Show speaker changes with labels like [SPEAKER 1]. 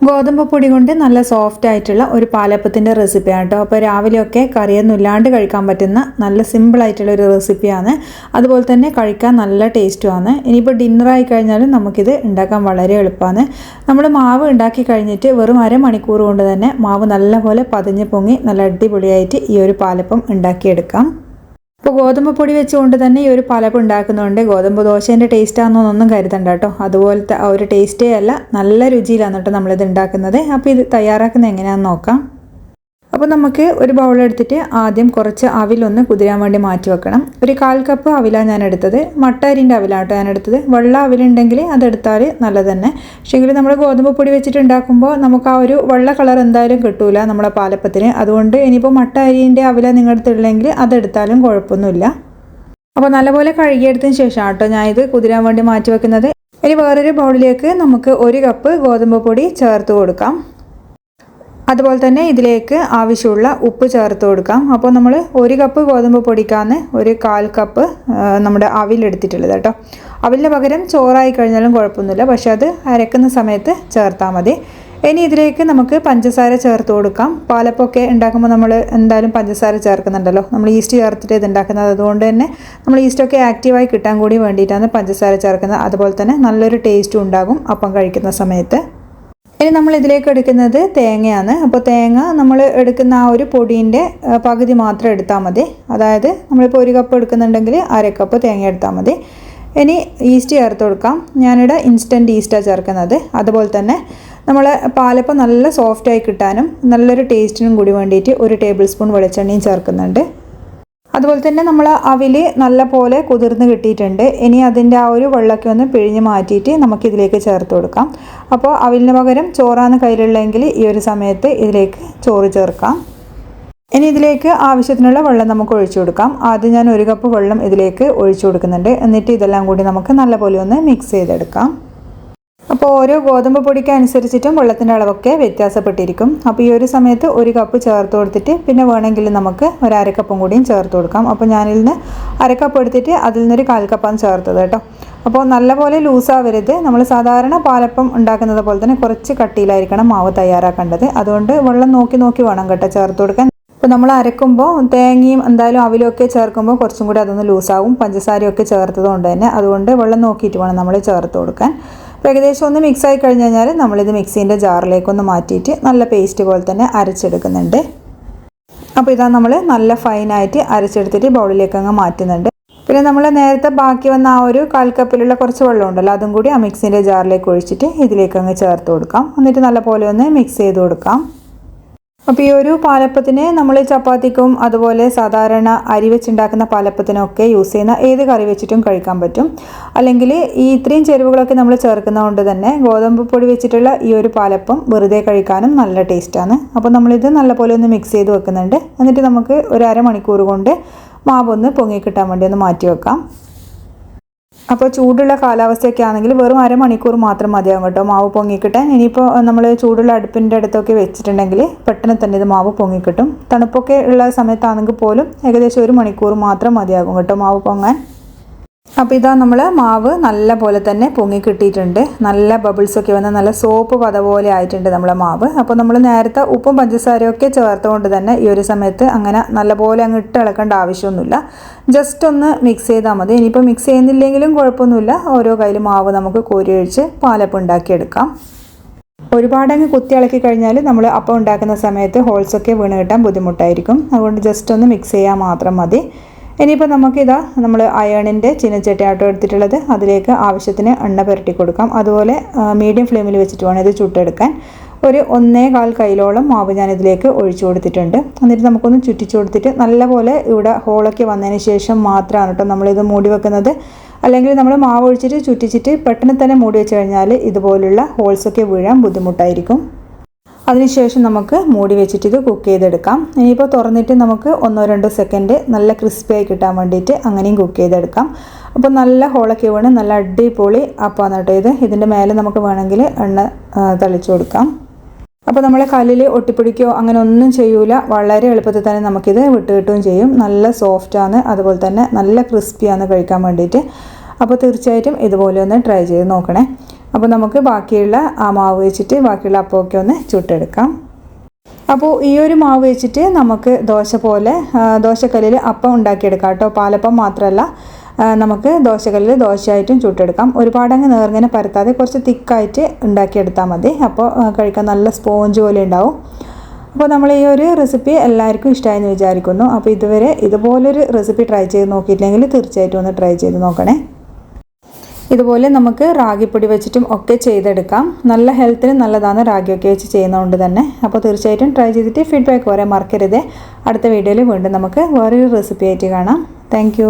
[SPEAKER 1] ഗോതമ്പ് പൊടി കൊണ്ട് നല്ല സോഫ്റ്റ് ആയിട്ടുള്ള ഒരു പാലപ്പത്തിൻ്റെ റെസിപ്പിയാണ് കേട്ടോ. അപ്പോൾ രാവിലെയൊക്കെ കറിയൊന്നും ഇല്ലാണ്ട് കഴിക്കാൻ പറ്റുന്ന നല്ല സിമ്പിൾ ആയിട്ടുള്ള ഒരു റെസിപ്പിയാണ്. അതുപോലെ തന്നെ കഴിക്കാൻ നല്ല ടേസ്റ്റുമാണ്. ഇനിയിപ്പോൾ ഡിന്നറായി കഴിഞ്ഞാലും നമുക്കിത് ഉണ്ടാക്കാൻ വളരെ എളുപ്പമാണ്. നമ്മൾ മാവ് ഉണ്ടാക്കി കഴിഞ്ഞിട്ട് വെറും അരമണിക്കൂർ കൊണ്ട് തന്നെ മാവ് നല്ലപോലെ പതിഞ്ഞ് പൊങ്ങി നല്ല അടിപൊളിയായിട്ട് ഈ ഒരു പാലപ്പം ഉണ്ടാക്കിയെടുക്കാം. ഇപ്പോൾ ഗോതമ്പ് പൊടി വെച്ചുകൊണ്ട് തന്നെ ഈ ഒരു പാലപ്പം ഉണ്ടാക്കുന്നുണ്ട്. ഗോതമ്പ് ദോശേൻ്റെ ടേസ്റ്റാണെന്നൊന്നും കരുതണ്ട കേട്ടോ. അതുപോലത്തെ ആ ഒരു ടേസ്റ്റേ അല്ല, നല്ല രുചിയിലാണ് കേട്ടോ നമ്മളിത് ഉണ്ടാക്കുന്നത്. അപ്പോൾ ഇത് തയ്യാറാക്കുന്നത് എങ്ങനെയാണെന്ന് നോക്കാം. അപ്പോൾ നമുക്ക് ഒരു ബൗൾ എടുത്തിട്ട് ആദ്യം കുറച്ച് അവിലൊന്ന് കുതിരാൻ വേണ്ടി മാറ്റി വെക്കണം. ഒരു 1/4 കപ്പ് അവിലാണ് ഞാൻ എടുത്തത്. മട്ട അരിൻ്റെ അവിലാട്ടോ ഞാൻ എടുത്തത്. വെള്ള അവിലുണ്ടെങ്കിൽ അതെടുത്താൽ നല്ലത് തന്നെ. പക്ഷേങ്കിൽ നമ്മൾ ഗോതമ്പ് പൊടി വെച്ചിട്ട് ഉണ്ടാക്കുമ്പോൾ നമുക്ക് ആ ഒരു വെള്ള കളർ എന്തായാലും കിട്ടൂല നമ്മളെ പാലപ്പത്തിന്. അതുകൊണ്ട് ഇനിയിപ്പോൾ മട്ട അരിൻ്റെ അവില നിങ്ങളുടെ അടുത്തുള്ളെങ്കിൽ അതെടുത്താലും കുഴപ്പമൊന്നുമില്ല. അപ്പോൾ നല്ലപോലെ കഴുകിയെടുത്തതിന് ശേഷം കേട്ടോ ഞാൻ ഇത് കുതിരാൻ വേണ്ടി മാറ്റി വെക്കുന്നത്. ഇനി വേറൊരു ബൗളിലേക്ക് നമുക്ക് 1 കപ്പ് ഗോതമ്പ് പൊടി ചേർത്ത് കൊടുക്കാം. അതുപോലെ തന്നെ ഇതിലേക്ക് ആവശ്യമുള്ള ഉപ്പ് ചേർത്ത് കൊടുക്കാം. അപ്പോൾ നമ്മൾ 1 കപ്പ് ഗോതമ്പ് പൊടിക്കാണ് ഒരു 1/4 കപ്പ് നമ്മുടെ അവിലെടുത്തിട്ടുള്ളത് കേട്ടോ. അവിലിന് പകരം ചോറായി കഴിഞ്ഞാലും കുഴപ്പമൊന്നുമില്ല, പക്ഷെ അത് അരക്കുന്ന സമയത്ത് ചേർത്താൽ മതി. ഇനി ഇതിലേക്ക് നമുക്ക് പഞ്ചസാര ചേർത്ത് കൊടുക്കാം. പാലപ്പൊക്കെ ഉണ്ടാക്കുമ്പോൾ നമ്മൾ എന്തായാലും പഞ്ചസാര ചേർക്കുന്നുണ്ടല്ലോ. നമ്മൾ ഈസ്റ്റ് ചേർത്തിട്ട് ഇത് ഉണ്ടാക്കുന്നത്. അതുകൊണ്ട് തന്നെ നമ്മൾ ഈസ്റ്റൊക്കെ ആക്റ്റീവായി കിട്ടാൻ കൂടി വേണ്ടിയിട്ടാണ് പഞ്ചസാര ചേർക്കുന്നത്. അതുപോലെ തന്നെ നല്ലൊരു ടേസ്റ്റും ഉണ്ടാകും അപ്പം കഴിക്കുന്ന സമയത്ത്. ഇനി നമ്മൾ ഇതിലേക്ക് എടുക്കുന്നത് തേങ്ങയാണ്. അപ്പോൾ തേങ്ങ നമ്മൾ എടുക്കുന്ന ആ ഒരു പൊടീൻ്റെ പകുതി മാത്രം എടുത്താൽ മതി. അതായത് നമ്മളിപ്പോൾ 1 കപ്പ് എടുക്കുന്നുണ്ടെങ്കിൽ 1/2 കപ്പ് തേങ്ങ എടുത്താൽ മതി. ഇനി ഈസ്റ്റ് ചേർത്ത് കൊടുക്കാം. ഞാനിവിടെ ഇൻസ്റ്റൻറ്റ് ഈസ്റ്റാണ് ചേർക്കുന്നത്. അതുപോലെ തന്നെ നമ്മൾ പാലപ്പം നല്ല സോഫ്റ്റായി കിട്ടാനും നല്ലൊരു ടേസ്റ്റിനും കൂടി വേണ്ടിയിട്ട് 1 ടേബിൾ സ്പൂൺ വെളിച്ചെണ്ണയും ചേർക്കുന്നുണ്ട്. അതുപോലെ തന്നെ നമ്മൾ അവിൽ നല്ല പോലെ കുതിർന്ന് കിട്ടിയിട്ടുണ്ട്. ഇനി അതിൻ്റെ ആ ഒരു വെള്ളമൊക്കെ ഒന്ന് പിഴിഞ്ഞ് മാറ്റിയിട്ട് നമുക്കിതിലേക്ക് ചേർത്ത് കൊടുക്കാം. അപ്പോൾ അവിലിന് പകരം ചോറാണ് കയ്യിലുള്ളതെങ്കിൽ ഈ ഒരു സമയത്ത് ഇതിലേക്ക് ചോറ് ചേർക്കാം. ഇനി ഇതിലേക്ക് ആവശ്യത്തിനുള്ള വെള്ളം നമുക്ക് ഒഴിച്ചു കൊടുക്കാം. ആദ്യം ഞാൻ 1 കപ്പ് വെള്ളം ഇതിലേക്ക് ഒഴിച്ചു കൊടുക്കുന്നുണ്ട്. എന്നിട്ട് ഇതെല്ലാം കൂടി നമുക്ക് നല്ലപോലെ ഒന്ന് മിക്സ് ചെയ്തെടുക്കാം. അപ്പോൾ ഓരോ ഗോതമ്പ് പൊടിക്ക് അനുസരിച്ചിട്ടും വെള്ളത്തിൻ്റെ അളവൊക്കെ വ്യത്യാസപ്പെട്ടിരിക്കും. അപ്പോൾ ഈ ഒരു സമയത്ത് 1 കപ്പ് ചേർത്ത് കൊടുത്തിട്ട് പിന്നെ വേണമെങ്കിൽ നമുക്ക് 1/2 കപ്പും കൂടിയും ചേർത്ത് കൊടുക്കാം. അപ്പോൾ ഞാനിൽ നിന്ന് 1/2 കപ്പ് എടുത്തിട്ട് അതിൽ നിന്നൊരു 1/4 കപ്പാണ് ചേർത്തത് കേട്ടോ. അപ്പോൾ നല്ലപോലെ ലൂസാവരുത്. നമ്മൾ സാധാരണ പാലപ്പം ഉണ്ടാക്കുന്നത് പോലെ തന്നെ കുറച്ച് കട്ടിയിലായിരിക്കണം മാവ് തയ്യാറാക്കേണ്ടത്. അതുകൊണ്ട് വെള്ളം നോക്കി വേണം കേട്ടോ ചേർത്ത് കൊടുക്കാൻ. ഇപ്പോൾ നമ്മൾ അരക്കുമ്പോൾ തേങ്ങയും എന്തായാലും അവിലൊക്കെ ചേർക്കുമ്പോൾ കുറച്ചും കൂടി അതൊന്ന് ലൂസാവും, പഞ്ചസാരയൊക്കെ ചേർത്തത് കൊണ്ട് തന്നെ. അതുകൊണ്ട് വെള്ളം നോക്കിയിട്ട് വേണം നമ്മൾ ചേർത്ത് കൊടുക്കാൻ. അപ്പോൾ ഏകദേശം ഒന്ന് മിക്സായി കഴിഞ്ഞ് കഴിഞ്ഞാൽ നമ്മളിത് മിക്സീൻ്റെ ജാറിലേക്കൊന്ന് മാറ്റിയിട്ട് നല്ല പേസ്റ്റ് പോലെ തന്നെ അരച്ചെടുക്കുന്നുണ്ട്. അപ്പോൾ ഇതാ നമ്മൾ നല്ല ഫൈനായിട്ട് അരച്ചെടുത്തിട്ട് ബൗളിലേക്ക് അങ്ങ് മാറ്റുന്നുണ്ട്. പിന്നെ നമ്മൾ നേരത്തെ ബാക്കി വന്ന ആ ഒരു 1/4 കപ്പിലുള്ള കുറച്ച് വെള്ളം ഉണ്ടല്ലോ, അതും കൂടി ആ മിക്സീൻ്റെ ജാറിലേക്ക് ഒഴിച്ചിട്ട് ഇതിലേക്ക് അങ്ങ് ചേർത്ത് കൊടുക്കാം. എന്നിട്ട് നല്ല പോലെ ഒന്ന് മിക്സ് ചെയ്ത് കൊടുക്കാം. അപ്പോൾ ഈ ഒരു പാലപ്പത്തിന് നമ്മൾ ചപ്പാത്തിക്കും അതുപോലെ സാധാരണ അരി വെച്ചുണ്ടാക്കുന്ന പാലപ്പത്തിനൊക്കെ യൂസ് ചെയ്യുന്ന ഏത് കറി വെച്ചിട്ടും കഴിക്കാൻ പറ്റും. അല്ലെങ്കിൽ ഈ ഇത്രയും ചേരുവകളൊക്കെ നമ്മൾ ചേർക്കുന്നതുകൊണ്ട് തന്നെ ഗോതമ്പ് പൊടി വെച്ചിട്ടുള്ള ഈ ഒരു പാലപ്പം വെറുതെ കഴിക്കാനും നല്ല ടേസ്റ്റാണ്. അപ്പോൾ നമ്മളിത് നല്ലപോലെ ഒന്ന് മിക്സ് ചെയ്ത് വെക്കുന്നുണ്ട്. എന്നിട്ട് നമുക്ക് ഒരു അരമണിക്കൂർ കൊണ്ട് മാവൊന്ന് പൊങ്ങിക്കിട്ടാൻ വേണ്ടി ഒന്ന് മാറ്റി വെക്കാം. അപ്പോൾ ചൂടുള്ള കാലാവസ്ഥയൊക്കെ ആണെങ്കിൽ വെറും അരമണിക്കൂർ മാത്രം മതിയാകും കേട്ടോ മാവ് പൊങ്ങിക്കിട്ടാൻ. ഇനിയിപ്പോൾ നമ്മൾ ചൂടുള്ള അടുപ്പിൻ്റെ അടുത്തൊക്കെ വെച്ചിട്ടുണ്ടെങ്കിൽ പെട്ടെന്ന് തന്നെ ഇത് മാവ് പൊങ്ങിക്കിട്ടും. തണുപ്പൊക്കെ ഉള്ള സമയത്താണെങ്കിൽ പോലും ഏകദേശം 1 മണിക്കൂർ മാത്രം മതിയാകും കേട്ടോ മാവ് പൊങ്ങാൻ. അപ്പോൾ ഇതാ നമ്മൾ മാവ് നല്ല പോലെ തന്നെ പൊങ്ങി കിട്ടിയിട്ടുണ്ട്. നല്ല ബബിൾസൊക്കെ വന്ന് നല്ല സോപ്പ് പത പോലെ ആയിട്ടുണ്ട് നമ്മളെ മാവ്. അപ്പോൾ നമ്മൾ നേരത്തെ ഉപ്പും പഞ്ചസാരയൊക്കെ ചേർത്തുകൊണ്ട് തന്നെ ഈ ഒരു സമയത്ത് അങ്ങനെ നല്ലപോലെ അങ്ങ് ഇട്ട് ഇളക്കേണ്ട ആവശ്യമൊന്നുമില്ല. ജസ്റ്റ് ഒന്ന് മിക്സ് ചെയ്താൽ മതി. ഇനിയിപ്പോൾ മിക്സ് ചെയ്യുന്നില്ലെങ്കിലും കുഴപ്പമൊന്നുമില്ല. ഓരോ കയ്യിൽ മാവ് നമുക്ക് കോരി ഒഴിച്ച് പാലപ്പം ഉണ്ടാക്കിയെടുക്കാം. ഒരുപാടങ്ങ് കുത്തി ഇളക്കി കഴിഞ്ഞാൽ നമ്മൾ അപ്പം ഉണ്ടാക്കുന്ന സമയത്ത് ഹോൾസൊക്കെ വീണ് കിട്ടാൻ ബുദ്ധിമുട്ടായിരിക്കും. അതുകൊണ്ട് ജസ്റ്റ് ഒന്ന് മിക്സ് ചെയ്യാൻ മാത്രം മതി. ഇനിയിപ്പോൾ നമുക്കിതാ നമ്മൾ അയണിൻ്റെ ചീനച്ചട്ടിയാട്ടോ എടുത്തിട്ടുള്ളത്. അതിലേക്ക് ആവശ്യത്തിന് എണ്ണ പുരട്ടി കൊടുക്കാം. അതുപോലെ മീഡിയം ഫ്ലെയിമിൽ വെച്ചിട്ട് വേണം ഇത് ചുട്ടെടുക്കാൻ. ഒരു 1.25 കൈയിലോളം മാവ് ഞാനിതിലേക്ക് ഒഴിച്ചു കൊടുത്തിട്ടുണ്ട്. എന്നിട്ട് നമുക്കൊന്ന് ചുറ്റിച്ചു കൊടുത്തിട്ട് നല്ലപോലെ ഇവിടെ ഹോളൊക്കെ വന്നതിന് ശേഷം മാത്രമാണ് കേട്ടോ നമ്മളിത് മൂടി വെക്കുന്നത്. അല്ലെങ്കിൽ നമ്മൾ മാവ് ഒഴിച്ചിട്ട് ചുറ്റിച്ചിട്ട് പെട്ടെന്ന് തന്നെ മൂടി വെച്ച് കഴിഞ്ഞാൽ ഇതുപോലുള്ള ഹോൾസൊക്കെ വീഴാൻ ബുദ്ധിമുട്ടായിരിക്കും. അതിനുശേഷം നമുക്ക് മൂടി വെച്ചിട്ട് ഇത് കുക്ക് ചെയ്തെടുക്കാം. ഇനിയിപ്പോൾ തുറന്നിട്ട് നമുക്ക് 1-2 സെക്കൻഡ് നല്ല ക്രിസ്പിയായി കിട്ടാൻ വേണ്ടിയിട്ട് അങ്ങനെയും കുക്ക് ചെയ്തെടുക്കാം. അപ്പോൾ നല്ല ഹോളൊക്കെ വീണ് നല്ല അടിപൊളി അപ്പമാണ് കേട്ടോ ഇത്. ഇതിൻ്റെ മേലെ നമുക്ക് വേണമെങ്കിൽ എണ്ണ തളിച്ചു കൊടുക്കാം. അപ്പോൾ നമ്മൾ കല്ലിൽ ഒട്ടിപ്പിടിക്കുകയോ അങ്ങനെ ഒന്നും ചെയ്യൂല. വളരെ എളുപ്പത്തിൽ തന്നെ നമുക്കിത് വിട്ടുകിട്ടുകയും ചെയ്യും. നല്ല സോഫ്റ്റാണ്, അതുപോലെ തന്നെ നല്ല ക്രിസ്പിയാണ് കഴിക്കാൻ വേണ്ടിയിട്ട്. അപ്പോൾ തീർച്ചയായിട്ടും ഇതുപോലെ ഒന്ന് ട്രൈ ചെയ്ത് നോക്കണേ. അപ്പോൾ നമുക്ക് ബാക്കിയുള്ള ആ മാവ് വെച്ചിട്ട് ബാക്കിയുള്ള അപ്പമൊക്കെ ഒന്ന് ചുട്ടെടുക്കാം. അപ്പോൾ ഈ ഒരു മാവ് വെച്ചിട്ട് നമുക്ക് ദോശ പോലെ ദോശക്കല്ലിൽ അപ്പം ഉണ്ടാക്കിയെടുക്കാം കേട്ടോ. പാലപ്പം മാത്രമല്ല, നമുക്ക് ദോശക്കല്ലിൽ ദോശയായിട്ടും ചുട്ടെടുക്കാം. ഒരുപാടങ്ങ് നേർങ്ങനെ പരത്താതെ കുറച്ച് തിക്കായിട്ട് ഉണ്ടാക്കിയെടുത്താൽ മതി. അപ്പോൾ കഴിക്കാൻ നല്ല സ്പോഞ്ച് പോലെ ഉണ്ടാവും. അപ്പോൾ നമ്മൾ ഈ ഒരു റെസിപ്പി എല്ലാവർക്കും ഇഷ്ടമായെന്ന് വിചാരിക്കുന്നു. അപ്പോൾ ഇതുവരെ ഇതുപോലൊരു റെസിപ്പി ട്രൈ ചെയ്ത് നോക്കിയിട്ടില്ലെങ്കിൽ തീർച്ചയായിട്ടും ഒന്ന് ട്രൈ ചെയ്ത് നോക്കണേ. ഇതുപോലെ നമുക്ക് റാഗിപ്പൊടി വെച്ചിട്ടും ഒക്കെ ചെയ്തെടുക്കാം. നല്ല ഹെൽത്തിന് നല്ലതാണ് റാഗിയൊക്കെ വെച്ച് ചെയ്യുന്നതുകൊണ്ട് തന്നെ. അപ്പോൾ തീർച്ചയായിട്ടും ട്രൈ ചെയ്തിട്ട് ഫീഡ്ബാക്ക് പറയാൻ മറക്കരുത്. അടുത്ത വീഡിയോയിൽ വീണ്ടും നമുക്ക് വേറൊരു റെസിപ്പി ആയിട്ട് കാണാം. താങ്ക്